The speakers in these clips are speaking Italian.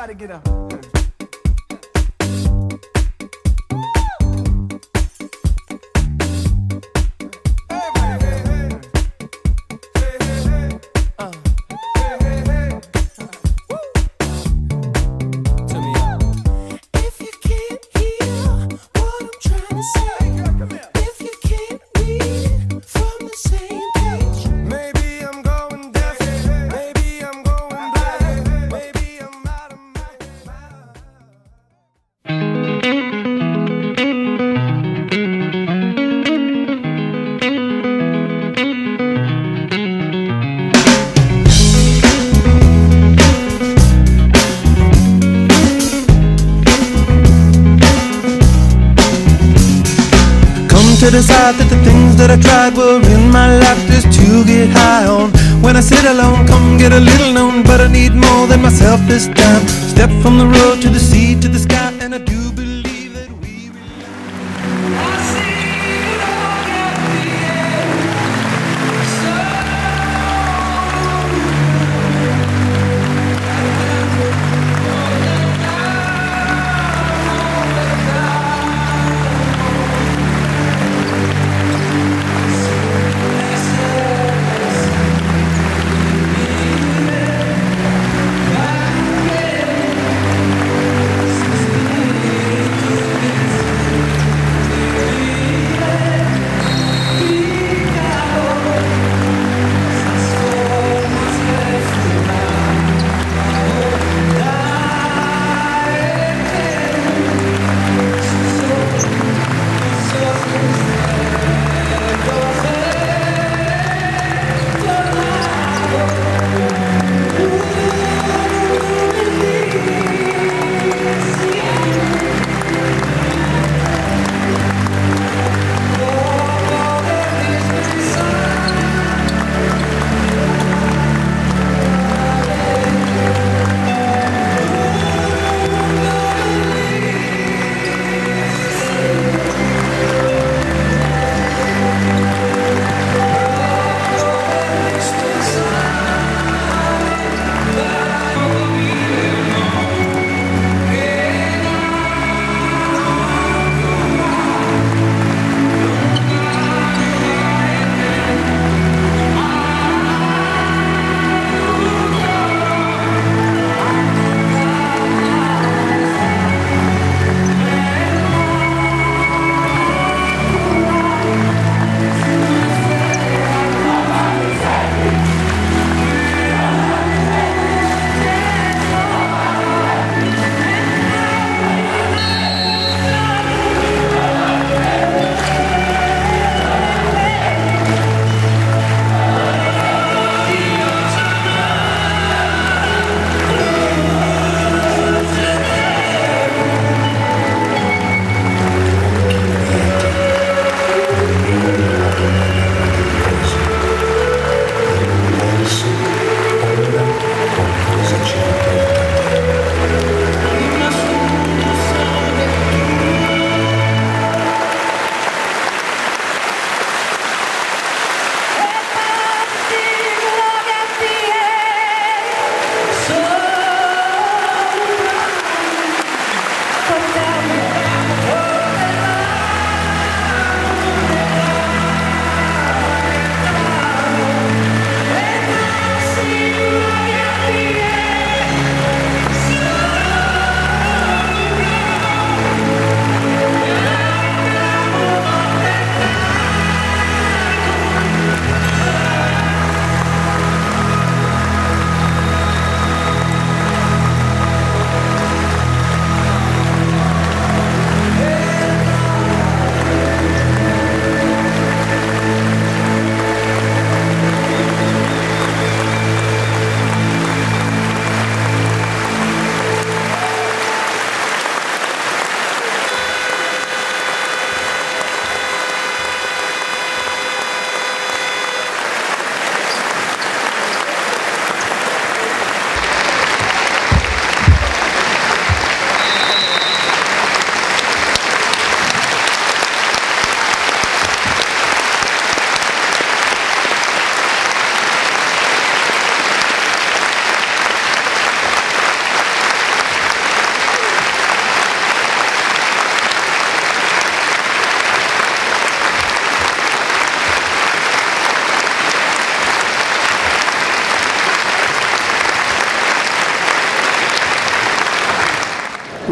Everybody get up. To decide that the things that I tried were in my life just to get high on. When I sit alone, come get a little known, but I need more than myself this time. Step from the road to the sea to the sky, and I do believe that we I see it all at the end.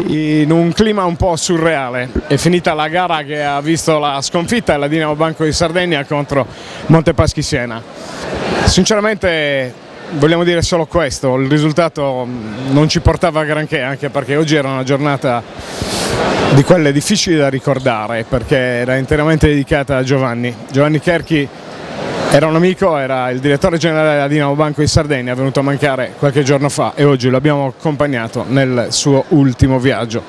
in un clima un po' surreale. È finita la gara che ha visto la sconfitta della Dinamo Banco di Sardegna contro Montepaschi Siena. Sinceramente vogliamo dire solo questo, il risultato non ci portava a granché, anche perché oggi era una giornata di quelle difficili da ricordare, perché era interamente dedicata a Giovanni Cherchi. Era un amico, era il direttore generale della Dinamo Banco di Sardegna, è venuto a mancare qualche giorno fa e oggi l'abbiamo accompagnato nel suo ultimo viaggio.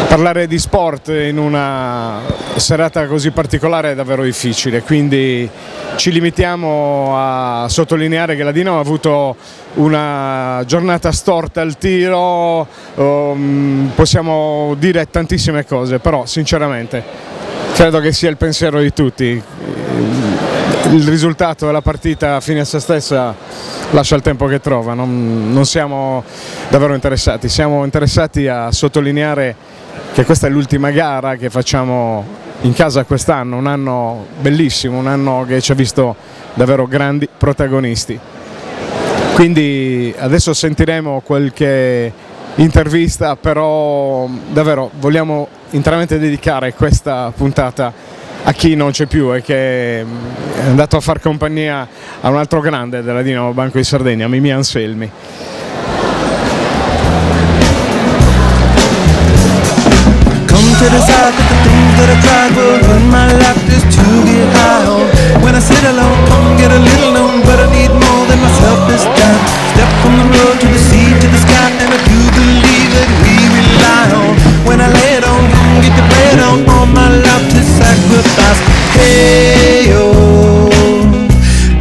Parlare di sport in una serata così particolare è davvero difficile, quindi ci limitiamo a sottolineare che la Dinamo ha avuto una giornata storta al tiro, possiamo dire tantissime cose, però sinceramente credo che sia il pensiero di tutti. Il risultato della partita fine a se stessa lascia il tempo che trova, non siamo davvero interessati, siamo interessati a sottolineare che questa è l'ultima gara che facciamo in casa quest'anno, un anno bellissimo, un anno che ci ha visto davvero grandi protagonisti. Quindi adesso sentiremo qualche intervista, però davvero vogliamo interamente dedicare questa puntata a chi non c'è più e che è andato a far compagnia a un altro grande della Dinamo Banco di Sardegna, Mimì Anselmi. To decide that the things that I tried were in my life just to get high on. When I sit alone, come get a little known, but I need more than myself this time. Step from the road to the sea to the sky, and I do believe that we rely on. When I lay it on, come get the bread on, all my life to sacrifice. Hey oh,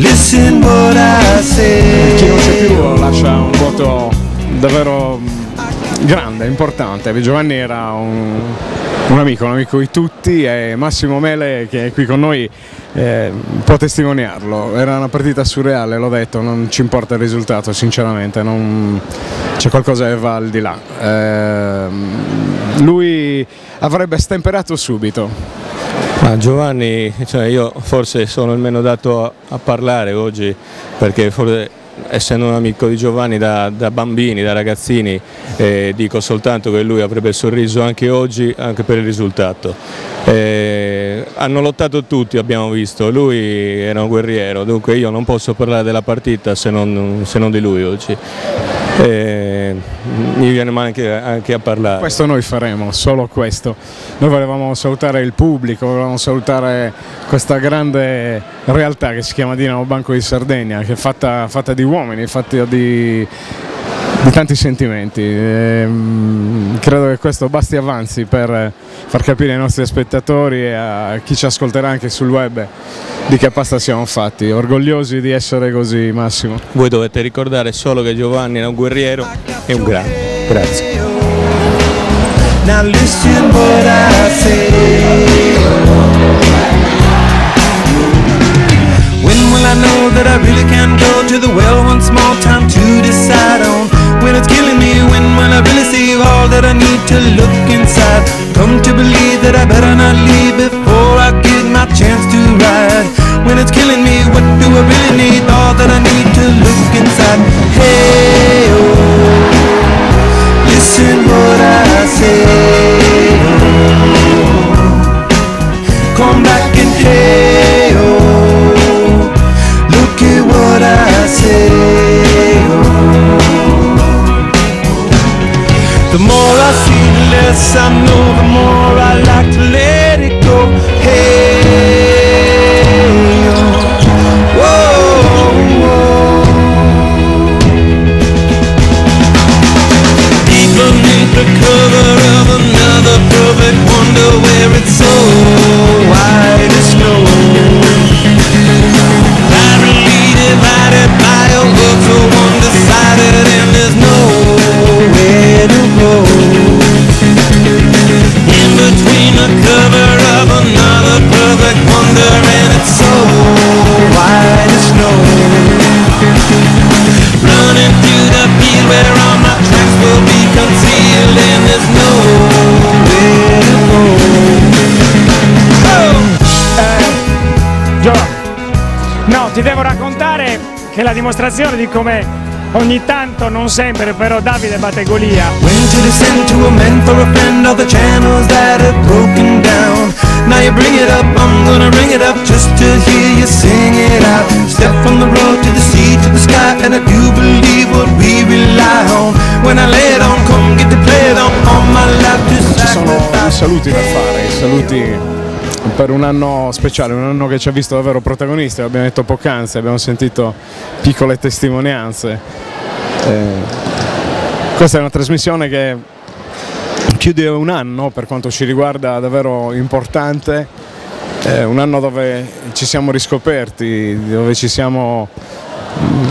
listen what I say. Chi non c'è più lascia un vuoto davvero grande, importante. Giovanni era un amico di tutti e Massimo Mele, che è qui con noi, può testimoniarlo. Era una partita surreale, l'ho detto, non ci importa il risultato sinceramente, c'è qualcosa che va al di là. Lui avrebbe stemperato subito. Ma Giovanni, io forse sono il meno dato a parlare oggi, perché forse essendo un amico di Giovanni da bambini, da ragazzini, dico soltanto che lui avrebbe sorriso anche oggi, anche per il risultato. Hanno lottato tutti, abbiamo visto, lui era un guerriero, dunque io non posso parlare della partita se non di lui oggi. Mi viene anche a parlare. Questo noi faremo, solo questo. Noi volevamo salutare il pubblico, volevamo salutare questa grande realtà che si chiama Dinamo Banco di Sardegna, che è fatta di uomini, fatta di tanti sentimenti. Credo che questo basti avanzi per far capire ai nostri spettatori e a chi ci ascolterà anche sul web di che pasta siamo fatti, orgogliosi di essere così, Massimo. Voi dovete ricordare solo che Giovanni era un guerriero e un grande. Grazie. Now listen what I say. When will I know that I really can go to the well once more? Time to decide on when it's killing me. When will I really see all that I need to look inside? Come to believe that I better not leave before I get my chance to ride. When it's killing me, what do I really need? All that I need to look inside. Hey oh, listen what I say. Come back and hey oh, look at what I say. The more I see, the less I know, the more I like to let it go. Hey oh, whoa, whoa. Deep beneath the cover of another perfect wonder, where it's so white as snow, entirely divided by a world so undecided, and there's nowhere to go. In between the cover of another perfect wonder, and it's so white as snow, running through the field where all my tracks will be concealed, and there's nowhere to go. Giovanni, no, ti devo raccontare che è la dimostrazione di come ogni tanto, non sempre, però Davide batte Golia. When to descend to a man for a friend, all the channels that have broken down. Now you bring it up, I'm gonna bring it up just to hear you sing it out. Step from the road to the sea to the sky, and I do believe what we rely on. When I lay it on, come get to play it on all my life to Ci sono i saluti da fare, i saluti per un anno speciale, un anno che ci ha visto davvero protagonisti, l'abbiamo detto poc'anzi, abbiamo sentito piccole testimonianze. Questa è una trasmissione che chiude un anno, per quanto ci riguarda, davvero importante, un anno dove ci siamo riscoperti, dove ci siamo,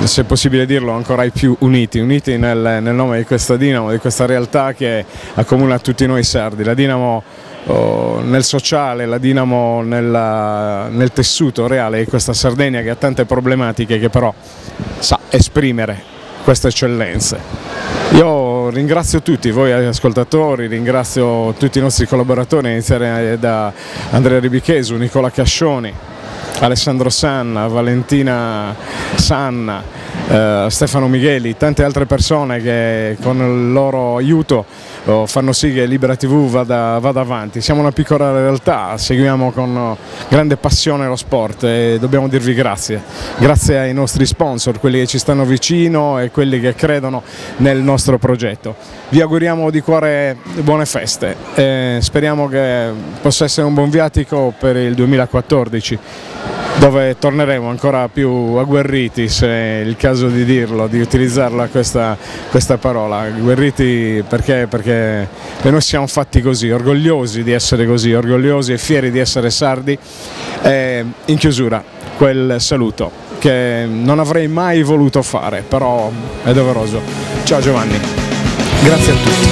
se è possibile dirlo, ancora ai più uniti nel nome di questa Dinamo, di questa realtà che accomuna tutti noi sardi, la Dinamo nel sociale, la Dinamo nel tessuto reale di questa Sardegna che ha tante problematiche, che però sa esprimere queste eccellenze. Io ringrazio tutti voi ascoltatori, ringrazio tutti i nostri collaboratori, a iniziare da Andrea Ribichesu, Nicola Cascioni, Alessandro Sanna, Valentina Sanna, Stefano Micheli, tante altre persone che con il loro aiuto fanno sì che Libera TV vada avanti. Siamo una piccola realtà, seguiamo con grande passione lo sport e dobbiamo dirvi grazie. Grazie ai nostri sponsor, quelli che ci stanno vicino e quelli che credono nel nostro progetto. Vi auguriamo di cuore buone feste e speriamo che possa essere un buon viatico per il 2014. Dove torneremo ancora più agguerriti, se è il caso di dirlo, di utilizzarla questa parola, agguerriti perché noi siamo fatti così, orgogliosi di essere così, orgogliosi e fieri di essere sardi. E in chiusura quel saluto che non avrei mai voluto fare, però è doveroso. Ciao Giovanni, grazie a tutti.